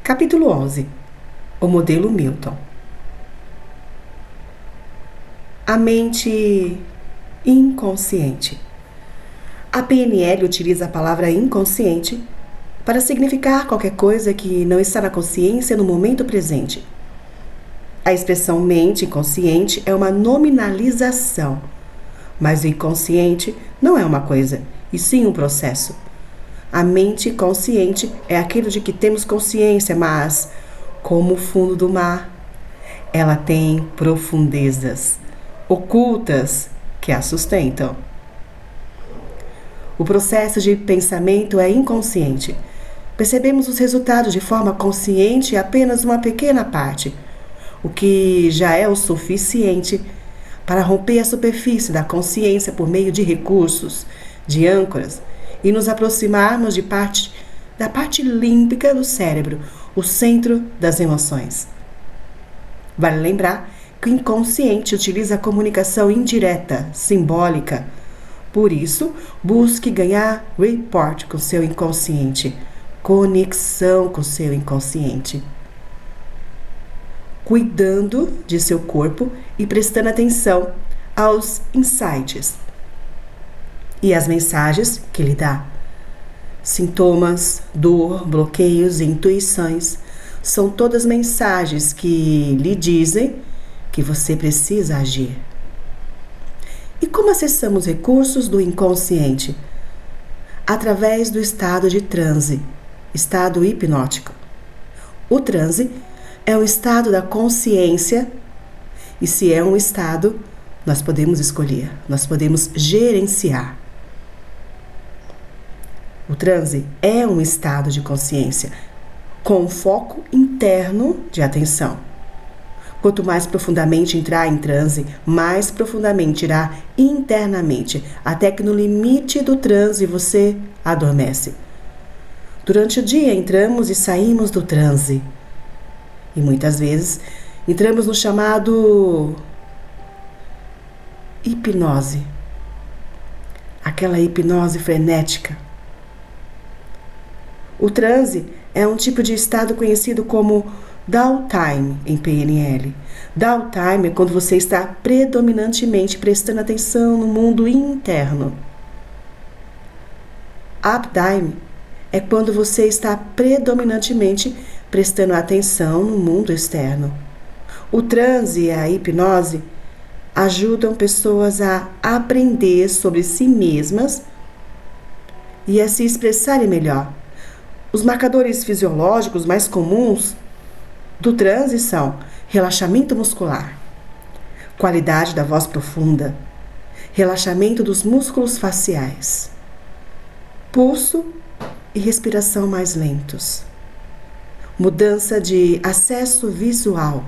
Capítulo 11. O modelo Milton. A mente inconsciente. A PNL utiliza a palavra inconsciente para significar qualquer coisa que não está na consciência no momento presente. A expressão mente inconsciente é uma nominalização, mas o inconsciente não é uma coisa, e sim um processo. A mente consciente é aquilo de que temos consciência, mas, como o fundo do mar, ela tem profundezas ocultas que a sustentam. O processo de pensamento é inconsciente. Percebemos os resultados de forma consciente apenas uma pequena parte, o que já é o suficiente para romper a superfície da consciência por meio de recursos, de âncoras, e nos aproximarmos da parte límbica do cérebro, o centro das emoções. Vale lembrar que o inconsciente utiliza a comunicação indireta, simbólica. Por isso, busque ganhar rapport com seu inconsciente, conexão com seu inconsciente. Cuidando de seu corpo e prestando atenção aos insights e às mensagens que lhe dá. Sintomas, dor, bloqueios e intuições são todas mensagens que lhe dizem que você precisa agir. E como acessamos recursos do inconsciente? Através do estado de transe, estado hipnótico. O transe é um estado da consciência, e se é um estado, nós podemos escolher, nós podemos gerenciar. O transe é um estado de consciência com foco interno de atenção. Quanto mais profundamente entrar em transe, mais profundamente irá internamente, até que no limite do transe você adormece. Durante o dia entramos e saímos do transe. E muitas vezes entramos no chamado hipnose. Aquela hipnose frenética. O transe é um tipo de estado conhecido como downtime em PNL. Downtime é quando você está predominantemente prestando atenção no mundo interno. Uptime é quando você está predominantemente prestando atenção no mundo externo. O transe e a hipnose ajudam pessoas a aprender sobre si mesmas e a se expressarem melhor. Os marcadores fisiológicos mais comuns do transe são relaxamento muscular, qualidade da voz profunda, relaxamento dos músculos faciais, pulso e respiração mais lentos, mudança de acesso visual,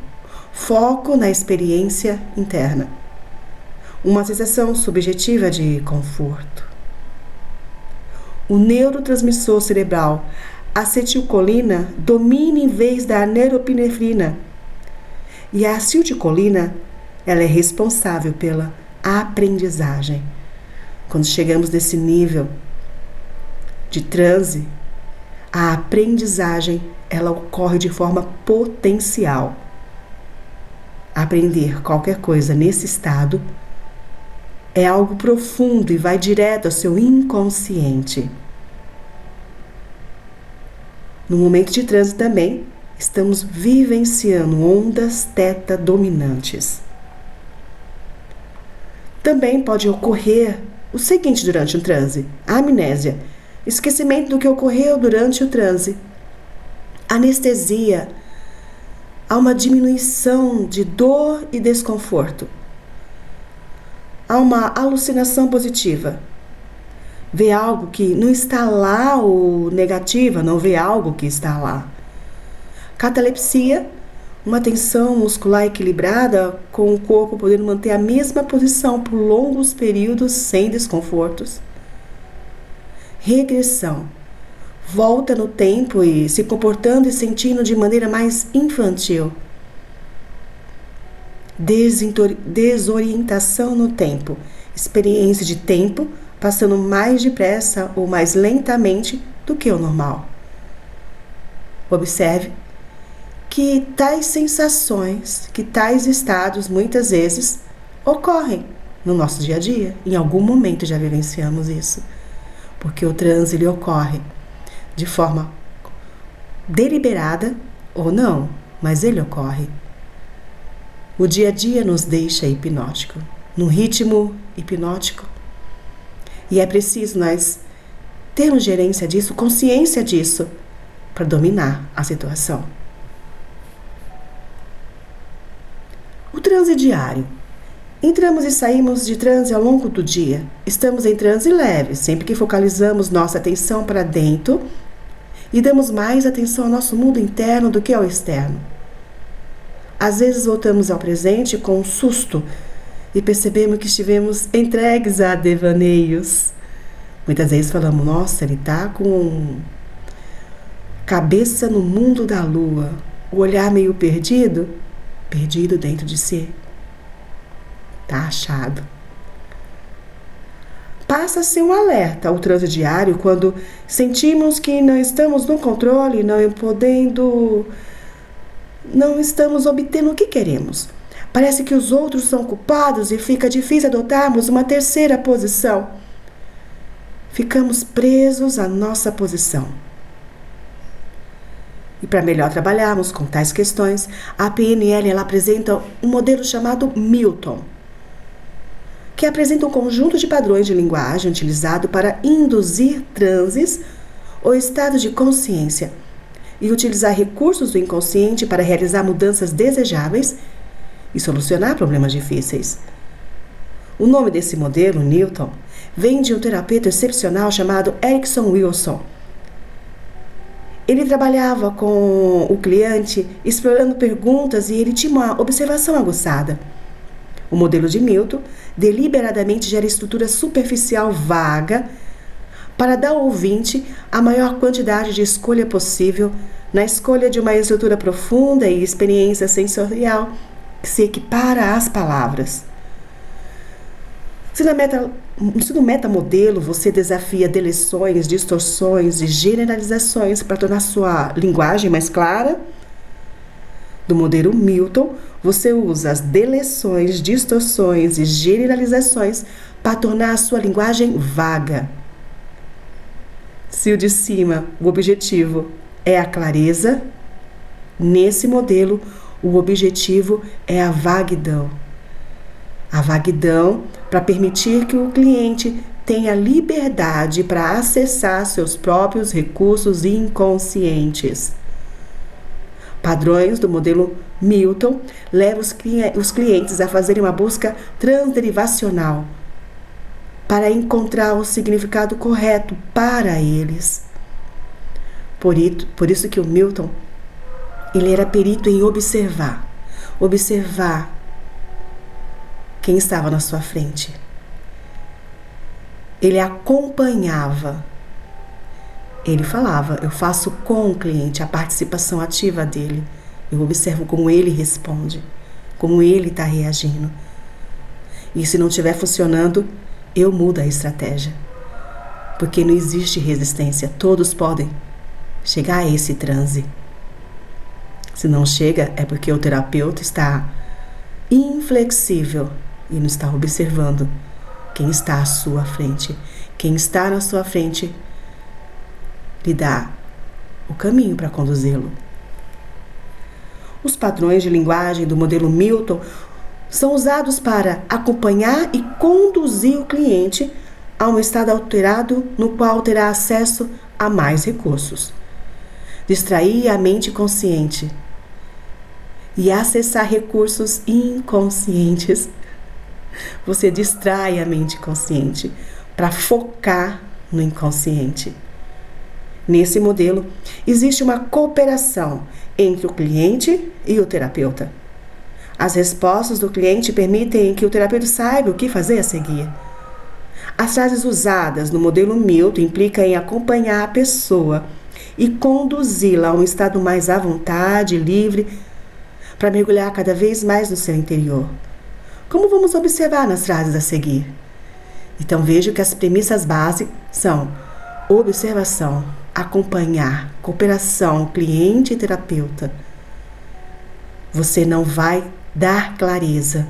foco na experiência interna, uma sensação subjetiva de conforto. O neurotransmissor cerebral acetilcolina domina em vez da neuropinefrina. E a acetilcolina, ela é responsável pela aprendizagem. Quando chegamos nesse nível de transe, a aprendizagem, ela ocorre de forma potencial. Aprender qualquer coisa nesse estado é algo profundo e vai direto ao seu inconsciente. No momento de transe também, estamos vivenciando ondas teta dominantes. Também pode ocorrer o seguinte durante um transe: a amnésia, esquecimento do que ocorreu durante o transe, anestesia, há uma diminuição de dor e desconforto, há uma alucinação positiva. Vê algo que não está lá ou negativa, não vê algo que está lá. Catalepsia, uma tensão muscular equilibrada com o corpo podendo manter a mesma posição por longos períodos sem desconfortos. Regressão, volta no tempo e se comportando e sentindo de maneira mais infantil. Desorientação no tempo, experiência de tempo passando mais depressa ou mais lentamente do que o normal. Observe que tais sensações, que tais estados muitas vezes ocorrem no nosso dia a dia. Em algum momento já vivenciamos isso, porque o transe ele ocorre de forma deliberada ou não, mas ele ocorre. O dia a dia nos deixa hipnótico, num ritmo hipnótico. E é preciso nós termos gerência disso, consciência disso, para dominar a situação. O transe diário. Entramos e saímos de transe ao longo do dia. Estamos em transe leve, sempre que focalizamos nossa atenção para dentro e damos mais atenção ao nosso mundo interno do que ao externo. Às vezes voltamos ao presente com um susto e percebemos que estivemos entregues a devaneios. Muitas vezes falamos, nossa, ele está com cabeça no mundo da lua, o olhar meio perdido dentro de si. Está achado. Passa a ser um alerta ao transe diário quando sentimos que não estamos no controle, não estamos obtendo o que queremos. Parece que os outros são culpados e fica difícil adotarmos uma terceira posição. Ficamos presos à nossa posição. E para melhor trabalharmos com tais questões, a PNL ela apresenta um modelo chamado Milton, que apresenta um conjunto de padrões de linguagem utilizado para induzir transes ou estados de consciência e utilizar recursos do inconsciente para realizar mudanças desejáveis e solucionar problemas difíceis. O nome desse modelo, Newton, vem de um terapeuta excepcional chamado Erickson Wilson. Ele trabalhava com o cliente explorando perguntas e ele tinha uma observação aguçada. O modelo de Milton deliberadamente gera estrutura superficial vaga para dar ao ouvinte a maior quantidade de escolha possível na escolha de uma estrutura profunda e experiência sensorial que se equipara às palavras. Se no metamodelo você desafia deleções, distorções e generalizações para tornar sua linguagem mais clara, do modelo Milton, você usa as deleções, distorções e generalizações para tornar a sua linguagem vaga. Se o de cima, o objetivo é a clareza, nesse modelo, o objetivo é a vaguidão. A vaguidão para permitir que o cliente tenha liberdade para acessar seus próprios recursos inconscientes. Padrões do modelo Milton levam os clientes a fazerem uma busca transderivacional para encontrar o significado correto para eles. Por isso que o Milton ele era perito em observar quem estava na sua frente. Ele acompanhava. Ele falava, eu faço com o cliente a participação ativa dele. Eu observo como ele responde, como ele está reagindo. E se não estiver funcionando, eu mudo a estratégia. Porque não existe resistência. Todos podem chegar a esse transe. Se não chega, é porque o terapeuta está inflexível e não está observando quem está à sua frente. Quem está na sua frente lhe dá o caminho para conduzi-lo. Os padrões de linguagem do modelo Milton são usados para acompanhar e conduzir o cliente a um estado alterado no qual terá acesso a mais recursos. Distrair a mente consciente e acessar recursos inconscientes. Você distrai a mente consciente para focar no inconsciente. Nesse modelo, existe uma cooperação entre o cliente e o terapeuta. As respostas do cliente permitem que o terapeuta saiba o que fazer a seguir. As frases usadas no modelo Milton implicam em acompanhar a pessoa e conduzi-la a um estado mais à vontade, livre, para mergulhar cada vez mais no seu interior. Como vamos observar nas frases a seguir? Então vejo que as premissas básicas são observação, acompanhar, cooperação, cliente e terapeuta. Você não vai dar clareza,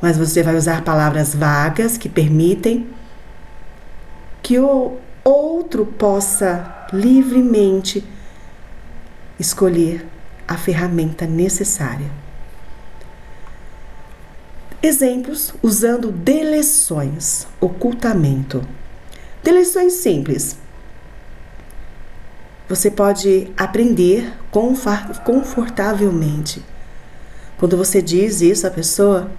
mas você vai usar palavras vagas que permitem que o outro possa livremente escolher a ferramenta necessária. Exemplos usando deleções, ocultamento. Deleções simples. Você pode aprender confortavelmente. Quando você diz isso à pessoa,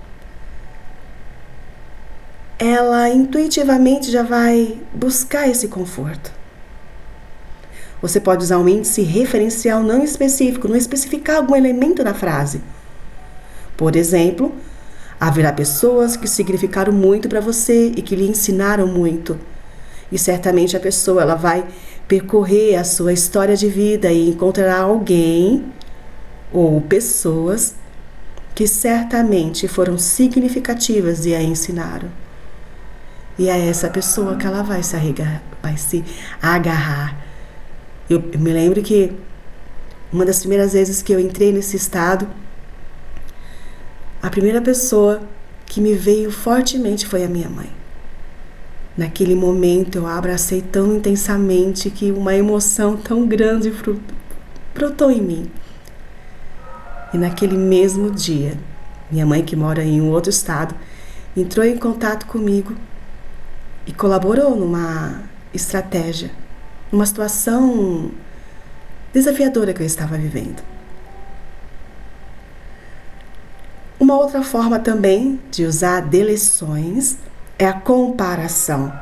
ela intuitivamente já vai buscar esse conforto. Você pode usar um índice referencial não específico, não especificar algum elemento da frase. Por exemplo, haverá pessoas que significaram muito para você e que lhe ensinaram muito. E certamente a pessoa ela vai percorrer a sua história de vida e encontrará alguém ou pessoas que certamente foram significativas e a ensinaram. E é essa pessoa que ela vai se agarrar. Eu me lembro que uma das primeiras vezes que eu entrei nesse estado, a primeira pessoa que me veio fortemente foi a minha mãe. Naquele momento eu a abracei tão intensamente que uma emoção tão grande brotou em mim. E naquele mesmo dia, minha mãe, que mora em um outro estado, entrou em contato comigo e colaborou numa estratégia, numa situação desafiadora que eu estava vivendo. Uma outra forma também de usar deleções é a comparação.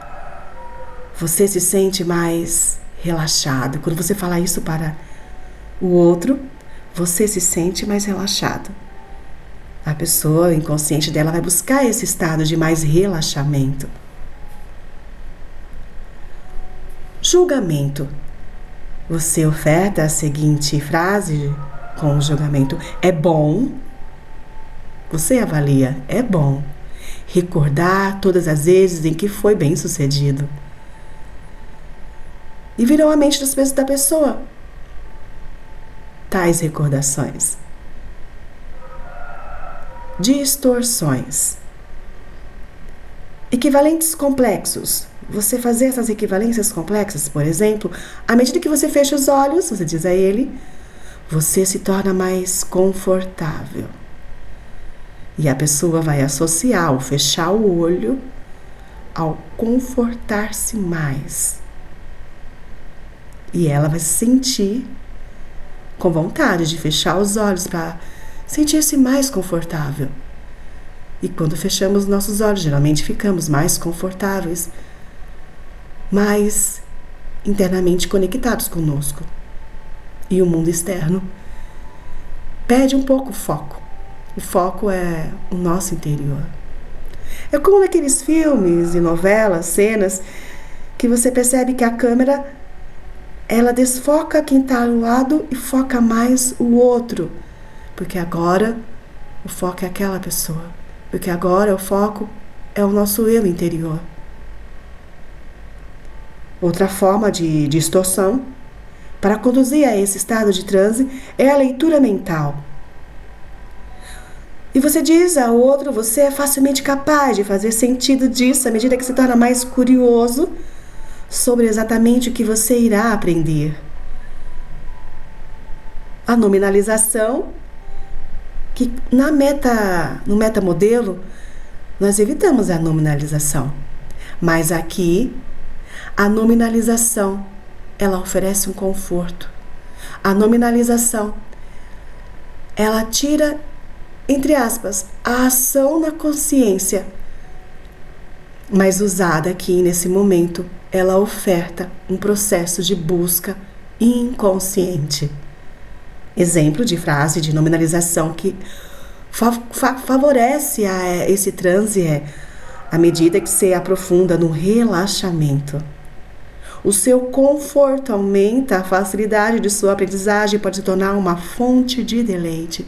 Você se sente mais relaxado. Quando você fala isso para o outro, você se sente mais relaxado. A pessoa, o inconsciente dela, vai buscar esse estado de mais relaxamento. Julgamento. Você oferta a seguinte frase com o julgamento: é bom. Você avalia: é bom recordar todas as vezes em que foi bem sucedido. E virou a mente da pessoa tais recordações. Distorções. Equivalentes complexos. Você fazer essas equivalências complexas, por exemplo, à medida que você fecha os olhos, você diz a ele, você se torna mais confortável. E a pessoa vai associar o fechar o olho ao confortar-se mais. E ela vai se sentir com vontade de fechar os olhos para sentir-se mais confortável. E quando fechamos nossos olhos, geralmente ficamos mais confortáveis, mais internamente conectados conosco. E o mundo externo perde um pouco o foco. O foco é o nosso interior. É como naqueles filmes e novelas, cenas, que você percebe que a câmera, ela desfoca quem está ao lado e foca mais o outro. Porque agora o foco é aquela pessoa. Porque agora o foco é o nosso eu interior. Outra forma de distorção para conduzir a esse estado de transe é a leitura mental. E você diz ao outro, você é facilmente capaz de fazer sentido disso à medida que se torna mais curioso sobre exatamente o que você irá aprender. A nominalização, que no metamodelo, nós evitamos a nominalização. Mas aqui, a nominalização, ela oferece um conforto. A nominalização, ela tira, entre aspas, a ação na consciência, mas usada aqui nesse momento, ela oferta um processo de busca inconsciente. Exemplo de frase de nominalização que favorece esse transe é à medida que você aprofunda no relaxamento. O seu conforto aumenta, a facilidade de sua aprendizagem pode se tornar uma fonte de deleite.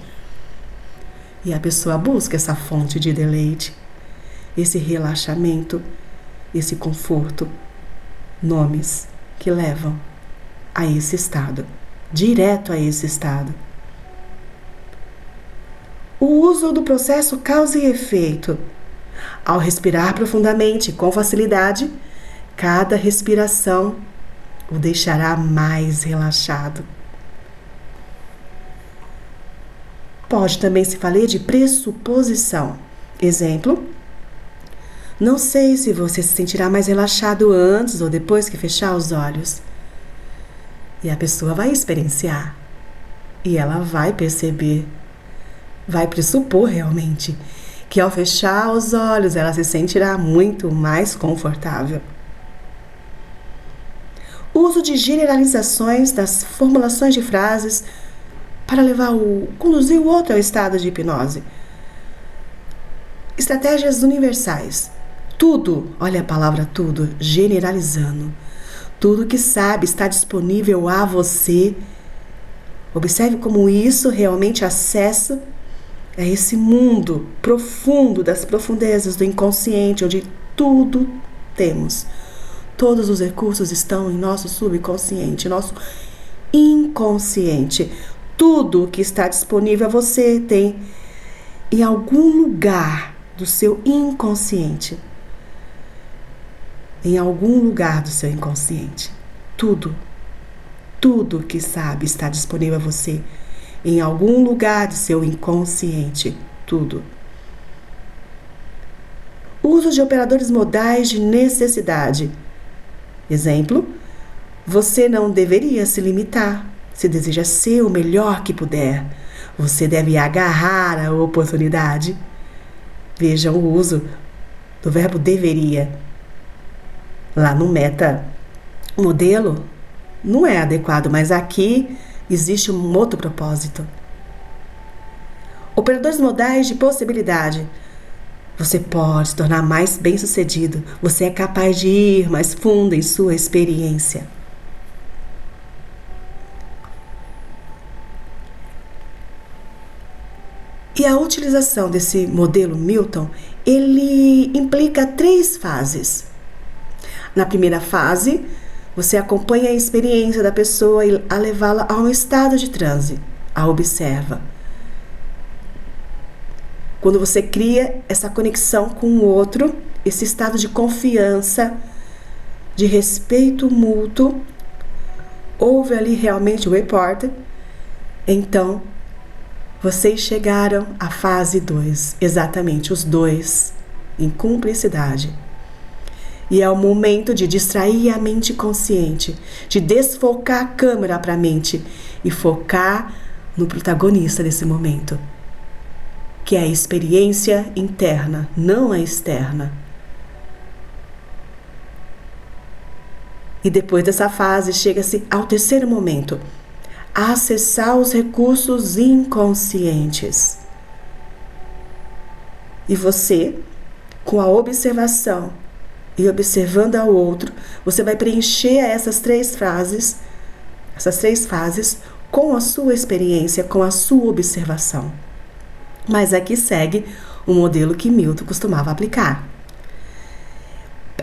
E a pessoa busca essa fonte de deleite, esse relaxamento, esse conforto, nomes que levam a esse estado, direto a esse estado. O uso do processo causa e efeito. Ao respirar profundamente com facilidade, cada respiração o deixará mais relaxado. Pode também se falar de pressuposição. Exemplo: não sei se você se sentirá mais relaxado antes ou depois que fechar os olhos. E a pessoa vai experienciar. E ela vai perceber, vai pressupor realmente, que ao fechar os olhos ela se sentirá muito mais confortável. Uso de generalizações das formulações de frases para conduzir o outro ao estado de hipnose. Estratégias universais. Tudo, olha a palavra tudo, generalizando. Tudo que sabe está disponível a você. Observe como isso realmente acessa a esse mundo profundo das profundezas do inconsciente, onde tudo temos. Todos os recursos estão em nosso subconsciente, nosso inconsciente. Tudo que está disponível a você tem em algum lugar do seu inconsciente. Em algum lugar do seu inconsciente. Tudo que sabe está disponível a você. Em algum lugar do seu inconsciente. Tudo. Uso de operadores modais de necessidade. Exemplo: você não deveria se limitar. Se deseja ser o melhor que puder, você deve agarrar a oportunidade. Vejam o uso do verbo deveria. Lá no meta modelo não é adequado, mas aqui existe um outro propósito. Operadores modais de possibilidade. Você pode se tornar mais bem-sucedido. Você é capaz de ir mais fundo em sua experiência. E a utilização desse modelo Milton, ele implica 3 fases. Na primeira fase, você acompanha a experiência da pessoa a levá-la a um estado de transe, a observa. Quando você cria essa conexão com o outro, esse estado de confiança, de respeito mútuo, houve ali realmente o report, então vocês chegaram à fase 2, exatamente, os dois, em cumplicidade. E é o momento de distrair a mente consciente, de desfocar a câmera para a mente e focar no protagonista desse momento, que é a experiência interna, não a externa. E depois dessa fase, chega-se ao terceiro momento, a acessar os recursos inconscientes. E você, com a observação e observando ao outro, você vai preencher essas 3 fases com a sua experiência, com a sua observação. Mas aqui segue o modelo que Milton costumava aplicar.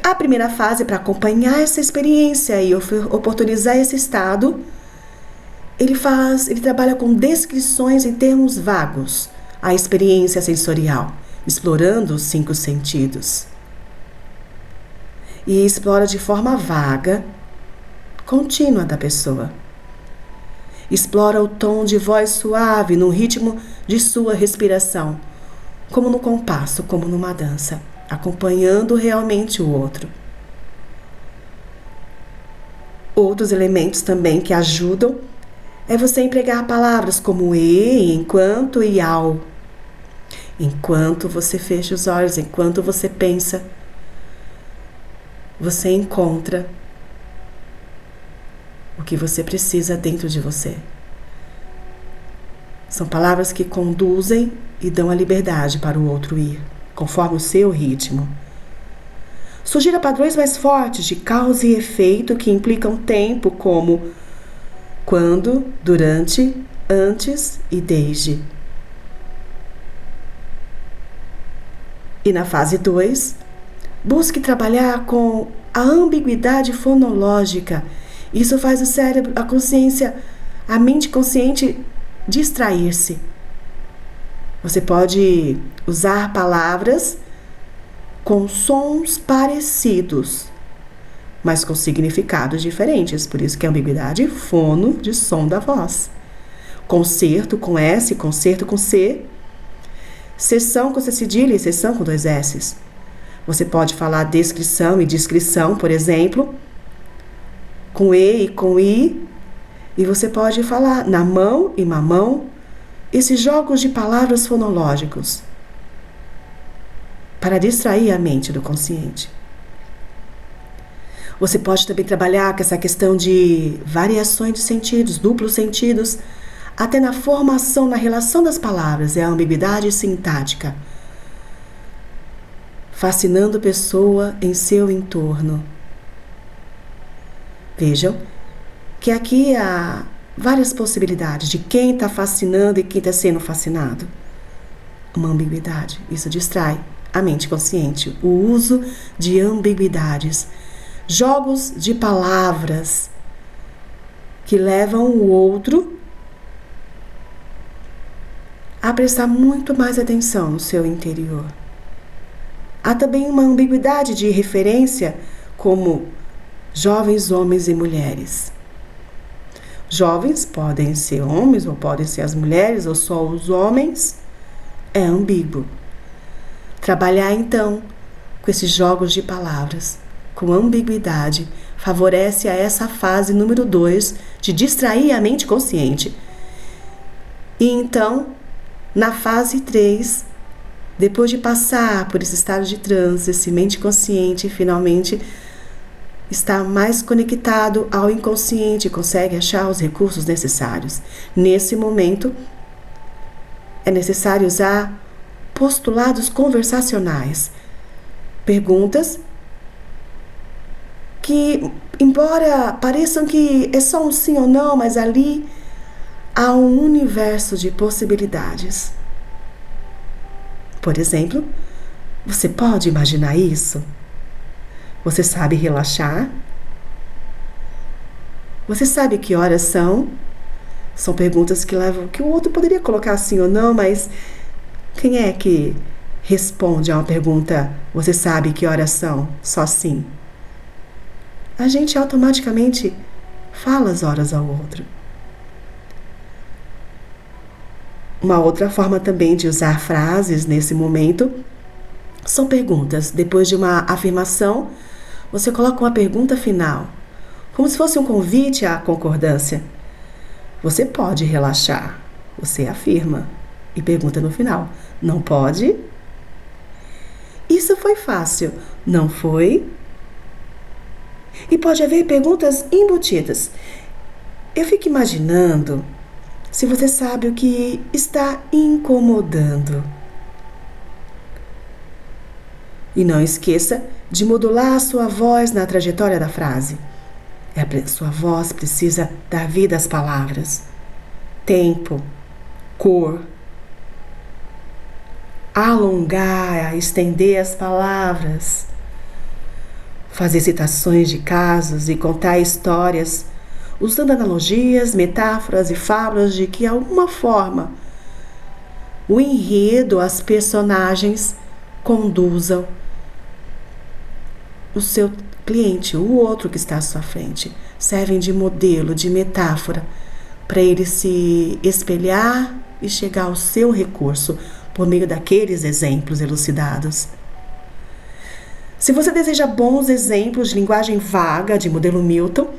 A primeira fase, para acompanhar essa experiência e oportunizar esse estado, ele trabalha com descrições em termos vagos, a experiência sensorial, explorando os 5 sentidos. E explora de forma vaga, contínua da pessoa. Explora o tom de voz suave no ritmo de sua respiração, como no compasso, como numa dança, acompanhando realmente o outro. Outros elementos também que ajudam é você empregar palavras como e, enquanto e ao. Enquanto você fecha os olhos, enquanto você pensa, você encontra o que você precisa dentro de você. São palavras que conduzem e dão a liberdade para o outro ir, conforme o seu ritmo. Sugira padrões mais fortes de causa e efeito que implicam tempo, como quando, durante, antes e desde. E na fase 2, busque trabalhar com a ambiguidade fonológica. Isso faz o cérebro, a consciência, a mente consciente distrair-se. Você pode usar palavras com sons parecidos, mas com significados diferentes. Por isso que é ambiguidade, fono de som da voz. Concerto com S, concerto com C. Sessão com C cedilha e sessão com 2 S's. Você pode falar descrição e descrição, por exemplo, com E e com I. E você pode falar na mão e mamão. Esses jogos de palavras fonológicos para distrair a mente do consciente. Você pode também trabalhar com essa questão de variações de sentidos, duplos sentidos, até na formação, na relação das palavras, é a ambiguidade sintática, fascinando a pessoa em seu entorno. Vejam que aqui há várias possibilidades de quem está fascinando e quem está sendo fascinado. Uma ambiguidade, isso distrai a mente consciente. O uso de ambiguidades, jogos de palavras que levam o outro a prestar muito mais atenção no seu interior. Há também uma ambiguidade de referência, como jovens homens e mulheres. Jovens podem ser homens, ou podem ser as mulheres, ou só os homens. É ambíguo. Trabalhar, então, com esses jogos de palavras, com ambiguidade, favorece a essa fase número 2 de distrair a mente consciente. E então, na fase 3, depois de passar por esse estado de transe, esse mente consciente finalmente está mais conectado ao inconsciente, consegue achar os recursos necessários. Nesse momento, é necessário usar postulados conversacionais, perguntas que, embora pareçam que é só um sim ou não, mas ali há um universo de possibilidades. Por exemplo, você pode imaginar isso? Você sabe relaxar? Você sabe que horas são? São perguntas que levam, que o outro poderia colocar sim ou não, mas quem é que responde a uma pergunta, você sabe que horas são? Só sim. A gente automaticamente fala as horas ao outro. Uma outra forma também de usar frases nesse momento são perguntas. Depois de uma afirmação, você coloca uma pergunta final, como se fosse um convite à concordância. Você pode relaxar, você afirma e pergunta no final. Não pode? Isso foi fácil, não foi? E pode haver perguntas embutidas. Eu fico imaginando se você sabe o que está incomodando. E não esqueça de modular a sua voz na trajetória da frase. Sua voz precisa dar vida às palavras. Tempo, cor. Alongar, estender as palavras. Fazer citações de casos e contar histórias, usando analogias, metáforas e fábulas de que, de alguma forma, o enredo, as personagens conduzam o seu cliente, o outro que está à sua frente. Servem de modelo, de metáfora, para ele se espelhar e chegar ao seu recurso por meio daqueles exemplos elucidados. Se você deseja bons exemplos de linguagem vaga de modelo Milton,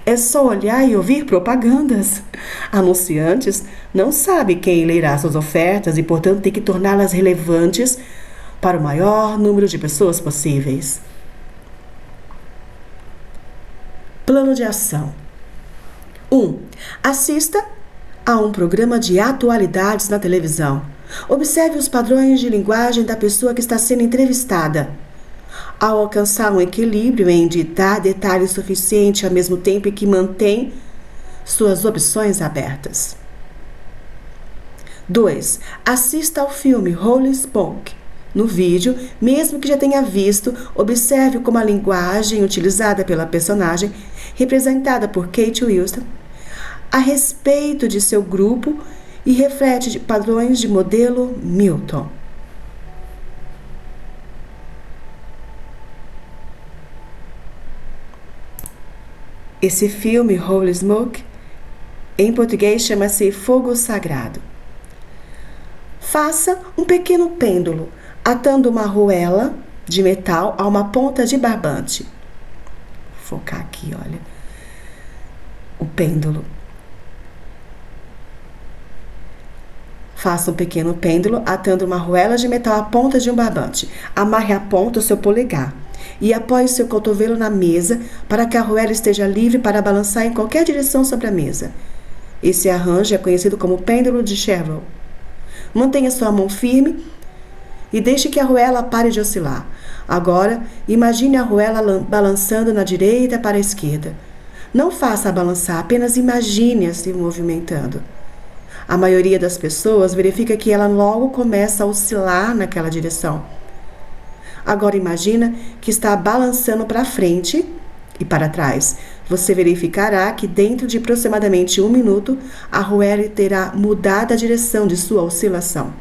é só olhar e ouvir propagandas. Anunciantes não sabem quem lerá suas ofertas e, portanto, tem que torná-las relevantes para o maior número de pessoas possíveis. Plano de ação. 1. Assista a um programa de atualidades na televisão. Observe os padrões de linguagem da pessoa que está sendo entrevistada. Ao alcançar um equilíbrio em dar detalhes suficientes ao mesmo tempo que mantém suas opções abertas. 2. Assista ao filme Holy Spoke. No vídeo, mesmo que já tenha visto, observe como a linguagem utilizada pela personagem, representada por Kate Winslet, a respeito de seu grupo e reflete padrões de modelo Milton. Esse filme, Holy Smoke, em português chama-se Fogo Sagrado. Faça um pequeno pêndulo, atando uma arruela de metal a uma ponta de barbante. Vou focar aqui, olha. O pêndulo. Faça um pequeno pêndulo, atando uma arruela de metal à ponta de um barbante. Amarre a ponta ao seu polegar e apoie seu cotovelo na mesa para que a arruela esteja livre para balançar em qualquer direção sobre a mesa. Esse arranjo é conhecido como pêndulo de Sherlock. Mantenha sua mão firme e deixe que a arruela pare de oscilar. Agora, imagine a arruela balançando na direita para a esquerda. Não faça balançar, apenas imagine-a se movimentando. A maioria das pessoas verifica que ela logo começa a oscilar naquela direção. Agora imagina que está balançando para frente e para trás. Você verificará que dentro de aproximadamente 1 minuto, a arruela terá mudado a direção de sua oscilação.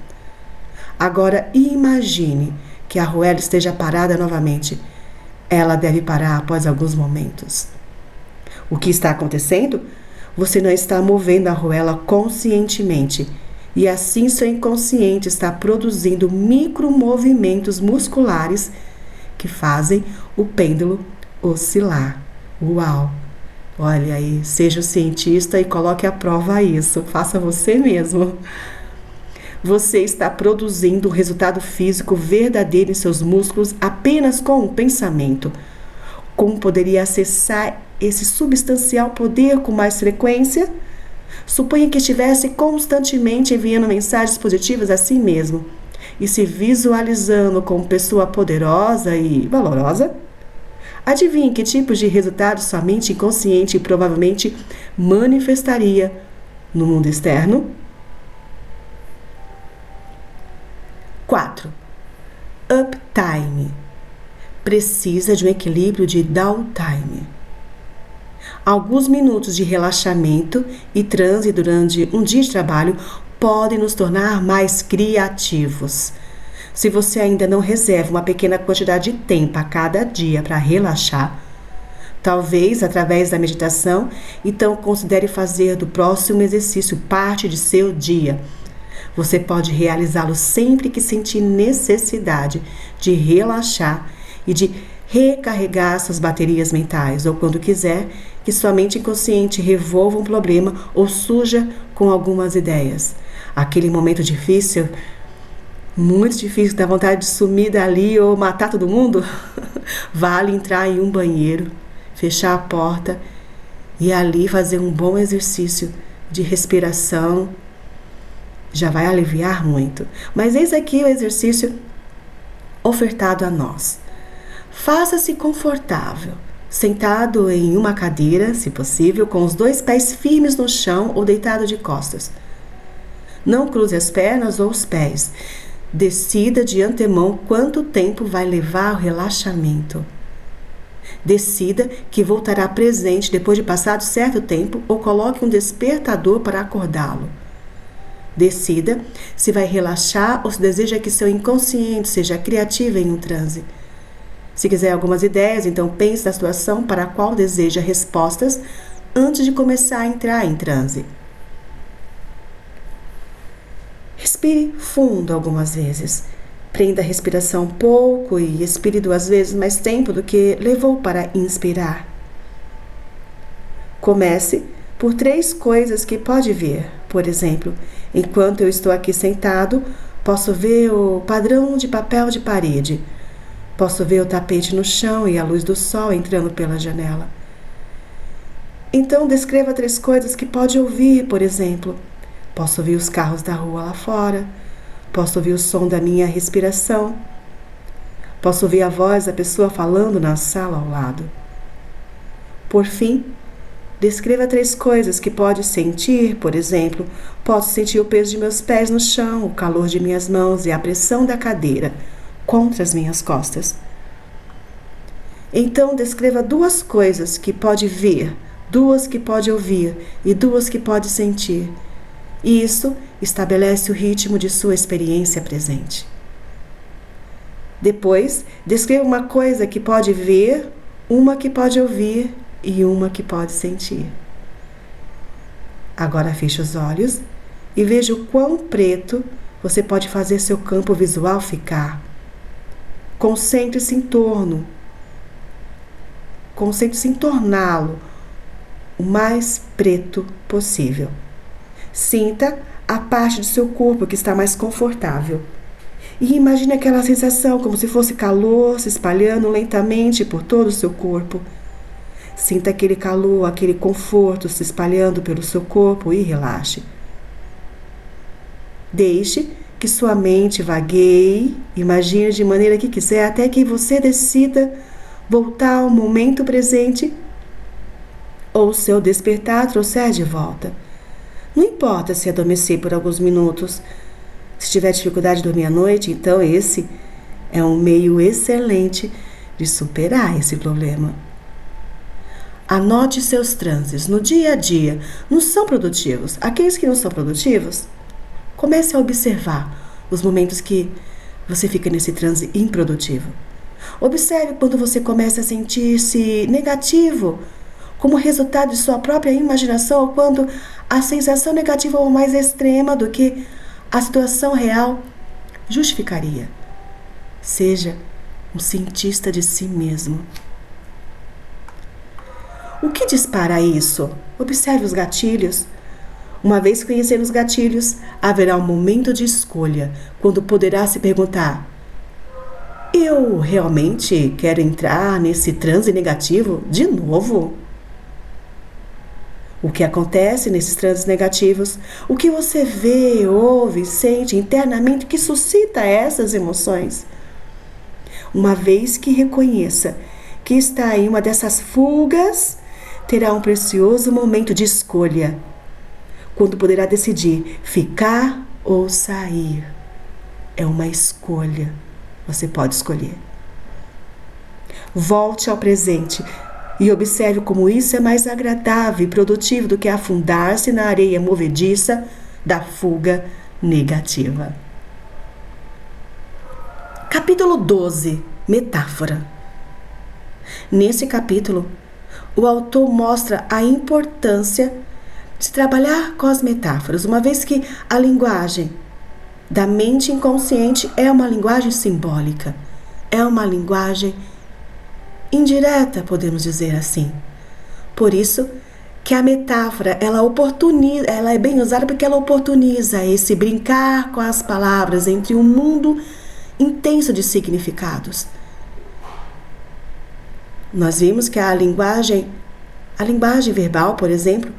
Agora imagine que a arruela esteja parada novamente. Ela deve parar após alguns momentos. O que está acontecendo? Você não está movendo a arruela conscientemente, e assim seu inconsciente está produzindo micromovimentos musculares que fazem o pêndulo oscilar. Uau! Olha aí, seja o cientista e coloque à prova isso, faça você mesmo. Você está produzindo um resultado físico verdadeiro em seus músculos apenas com um pensamento. Como poderia acessar esse substancial poder com mais frequência? Suponha que estivesse constantemente enviando mensagens positivas a si mesmo e se visualizando como pessoa poderosa e valorosa. Adivinhe que tipos de resultados sua mente inconsciente provavelmente manifestaria no mundo externo? 4. Uptime. Precisa de um equilíbrio de downtime. Alguns minutos de relaxamento e transe durante um dia de trabalho podem nos tornar mais criativos. Se você ainda não reserva uma pequena quantidade de tempo a cada dia para relaxar, talvez através da meditação, então considere fazer do próximo exercício parte de seu dia. Você pode realizá-lo sempre que sentir necessidade de relaxar e de recarregar suas baterias mentais, ou quando quiser que sua mente inconsciente revolva um problema ou surja com algumas ideias. Aquele momento difícil, muito difícil, dá vontade de sumir dali ou matar todo mundo, vale entrar em um banheiro, fechar a porta e ali fazer um bom exercício de respiração. Já vai aliviar muito. Mas eis aqui o exercício ofertado a nós. Faça-se confortável, sentado em uma cadeira, se possível, com os 2 pés firmes no chão ou deitado de costas. Não cruze as pernas ou os pés. Decida de antemão quanto tempo vai levar o relaxamento. Decida que voltará presente depois de passado certo tempo ou coloque um despertador para acordá-lo. Decida se vai relaxar ou se deseja que seu inconsciente seja criativo em um transe. Se quiser algumas ideias, então pense na situação para a qual deseja respostas antes de começar a entrar em transe. Respire fundo algumas vezes. Prenda a respiração um pouco e expire 2 vezes mais tempo do que levou para inspirar. Comece por 3 coisas que pode ver. Por exemplo, enquanto eu estou aqui sentado, posso ver o padrão de papel de parede. Posso ver o tapete no chão e a luz do sol entrando pela janela. Então, descreva 3 coisas que pode ouvir, por exemplo. Posso ouvir os carros da rua lá fora. Posso ouvir o som da minha respiração. Posso ouvir a voz da pessoa falando na sala ao lado. Por fim, descreva 3 coisas que pode sentir, por exemplo, posso sentir o peso de meus pés no chão, o calor de minhas mãos e a pressão da cadeira contra as minhas costas. Então, descreva 2 coisas que pode ver, 2 que pode ouvir e 2 que pode sentir. Isso estabelece o ritmo de sua experiência presente. Depois, descreva uma coisa que pode ver, uma que pode ouvir e uma que pode sentir. Agora feche os olhos e veja o quão preto você pode fazer seu campo visual ficar. Concentre-se em torná-lo o mais preto possível. Sinta a parte do seu corpo que está mais confortável. E imagine aquela sensação como se fosse calor se espalhando lentamente por todo o seu corpo. Sinta aquele calor, aquele conforto se espalhando pelo seu corpo e relaxe. Deixe que sua mente vagueie, imagine de maneira que quiser, até que você decida voltar ao momento presente ou seu despertar trouxer de volta. Não importa se adormecer por alguns minutos. Se tiver dificuldade de dormir à noite, então esse é um meio excelente de superar esse problema. Anote seus transes no dia a dia. Não são produtivos. Aqueles que não são produtivos, comece a observar os momentos que você fica nesse transe improdutivo. Observe quando você começa a sentir-se negativo, como resultado de sua própria imaginação, ou quando a sensação negativa é mais extrema do que a situação real justificaria. Seja um cientista de si mesmo. O que dispara isso? Observe os gatilhos. Uma vez conhecendo os gatilhos, haverá um momento de escolha, quando poderá se perguntar: eu realmente quero entrar nesse transe negativo de novo? O que acontece nesses transes negativos? O que você vê, ouve, sente internamente que suscita essas emoções? Uma vez que reconheça que está em uma dessas fugas, terá um precioso momento de escolha, quando poderá decidir ficar ou sair. É uma escolha. Você pode escolher. Volte ao presente e observe como isso é mais agradável e produtivo do que afundar-se na areia movediça da fuga negativa. Capítulo 12. Metáfora. Nesse capítulo, o autor mostra a importância de trabalhar com as metáforas, uma vez que a linguagem da mente inconsciente é uma linguagem simbólica, é uma linguagem indireta, podemos dizer assim. Por isso que a metáfora, ela é bem usada porque ela oportuniza esse brincar com as palavras entre um mundo intenso de significados. Nós vimos que a linguagem verbal, por exemplo,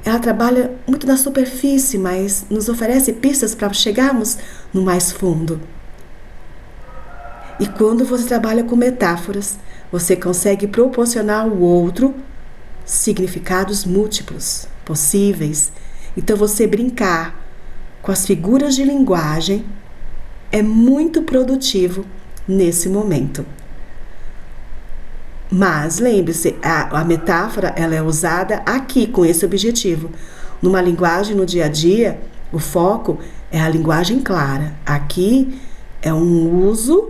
ela trabalha muito na superfície, mas nos oferece pistas para chegarmos no mais fundo. E quando você trabalha com metáforas, você consegue proporcionar ao outro significados múltiplos, possíveis. Então, você brincar com as figuras de linguagem é muito produtivo nesse momento. Mas lembre-se, a metáfora ela é usada aqui com esse objetivo. Numa linguagem no dia a dia, o foco é a linguagem clara. Aqui é um uso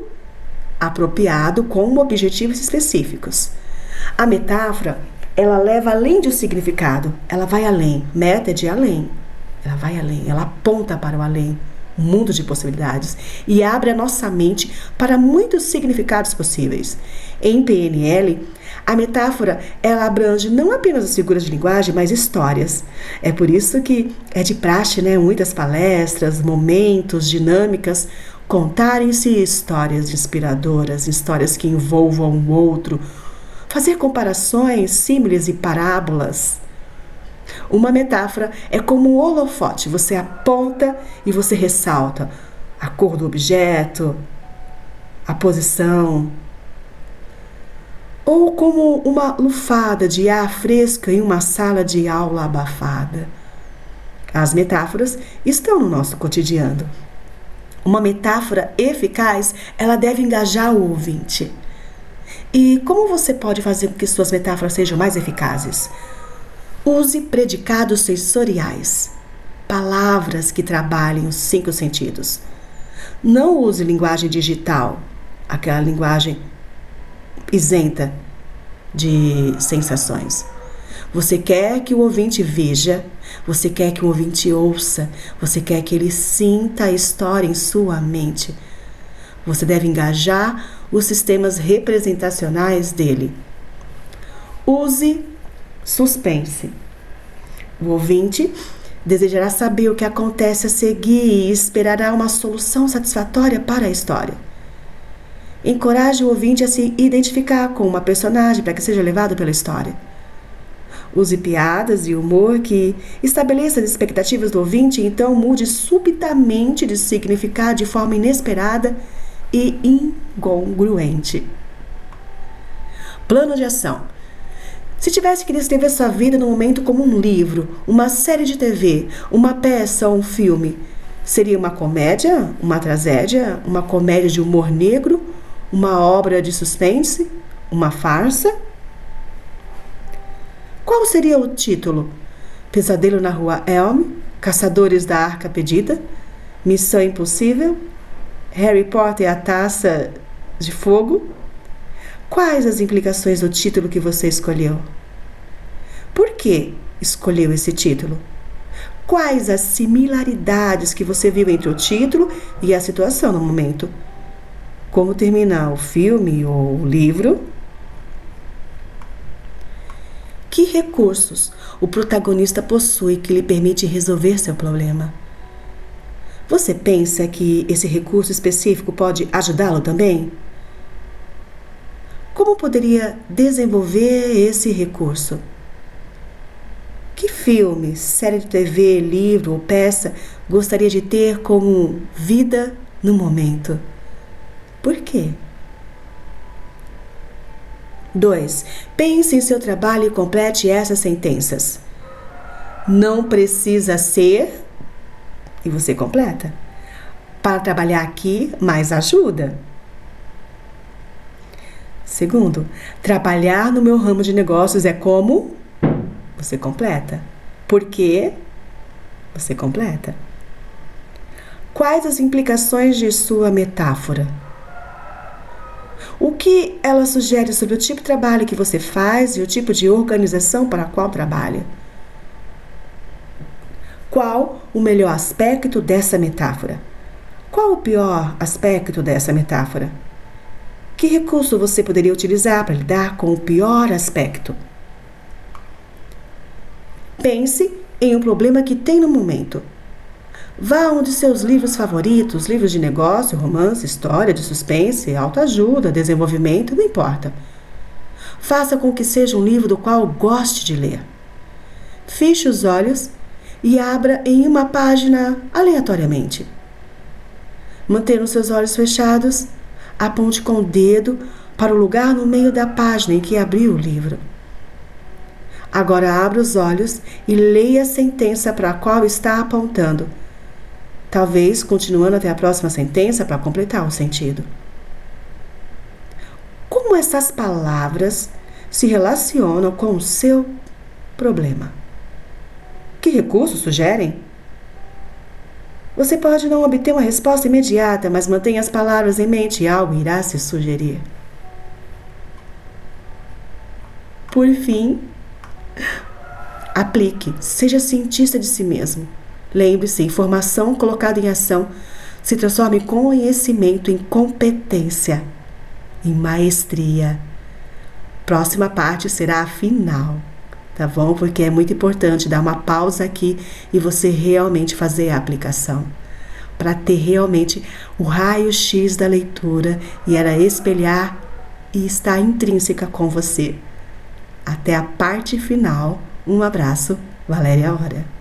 apropriado com objetivos específicos. A metáfora, ela leva além do significado, ela vai além. Meta é de além. Ela vai além, ela aponta para o além, um mundo de possibilidades, e abre a nossa mente para muitos significados possíveis. Em PNL, a metáfora ela abrange não apenas as figuras de linguagem, mas histórias. É por isso que é de praxe, muitas palestras, momentos, dinâmicas, contarem-se histórias inspiradoras, histórias que envolvam o outro, fazer comparações, símiles e parábolas. Uma metáfora é como um holofote, você aponta e você ressalta a cor do objeto, a posição, ou como uma lufada de ar fresco em uma sala de aula abafada. As metáforas estão no nosso cotidiano. Uma metáfora eficaz, ela deve engajar o ouvinte. E como você pode fazer com que suas metáforas sejam mais eficazes? Use predicados sensoriais palavras que trabalhem os 5 sentidos. Não use linguagem digital, aquela linguagem isenta de sensações. Você quer que o ouvinte veja, você quer que o ouvinte ouça, você quer que ele sinta a história em sua mente. Você deve engajar os sistemas representacionais dele. Use suspense. O ouvinte desejará saber o que acontece a seguir e esperará uma solução satisfatória para a história. Encoraje o ouvinte a se identificar com uma personagem para que seja levado pela história. Use piadas e humor que estabeleçam as expectativas do ouvinte e então mude subitamente de significado de forma inesperada e incongruente. Plano de ação. Se tivesse que descrever sua vida no momento como um livro, uma série de TV, uma peça ou um filme, seria uma comédia, uma tragédia, uma comédia de humor negro, uma obra de suspense, uma farsa? Qual seria o título? Pesadelo na Rua Elm? Caçadores da Arca Perdida? Missão Impossível? Harry Potter e a Taça de Fogo? Quais as implicações do título que você escolheu? Por que escolheu esse título? Quais as similaridades que você viu entre o título e a situação no momento? Como termina o filme ou o livro? Que recursos o protagonista possui que lhe permite resolver seu problema? Você pensa que esse recurso específico pode ajudá-lo também? Como poderia desenvolver esse recurso? Que filme, série de TV, livro ou peça gostaria de ter como vida no momento? Por quê? 2. Pense em seu trabalho e complete essas sentenças. Não precisa ser... E você completa. Para trabalhar aqui, mais ajuda. 2. Trabalhar no meu ramo de negócios é como... Você completa. Por quê? Você completa. Quais as implicações de sua metáfora? O que ela sugere sobre o tipo de trabalho que você faz e o tipo de organização para a qual trabalha? Qual o melhor aspecto dessa metáfora? Qual o pior aspecto dessa metáfora? Que recurso você poderia utilizar para lidar com o pior aspecto? Pense em um problema que tem no momento. Vá a um de seus livros favoritos, livros de negócio, romance, história, de suspense, autoajuda, desenvolvimento, não importa. Faça com que seja um livro do qual goste de ler. Feche os olhos e abra em uma página aleatoriamente. Mantendo seus olhos fechados, aponte com o dedo para o lugar no meio da página em que abriu o livro. Agora abra os olhos e leia a sentença para a qual está apontando. Talvez continuando até a próxima sentença para completar o sentido. Como essas palavras se relacionam com o seu problema? Que recursos sugerem? Você pode não obter uma resposta imediata, mas mantenha as palavras em mente e algo irá se sugerir. Por fim, aplique, seja cientista de si mesmo. Lembre-se, informação colocada em ação se transforma em conhecimento, em competência, em maestria. Próxima parte será a final, tá bom? Porque é muito importante dar uma pausa aqui e você realmente fazer a aplicação, para ter realmente o raio-x da leitura e ela espelhar e estar intrínseca com você. Até a parte final. Um abraço, Valéria Hora.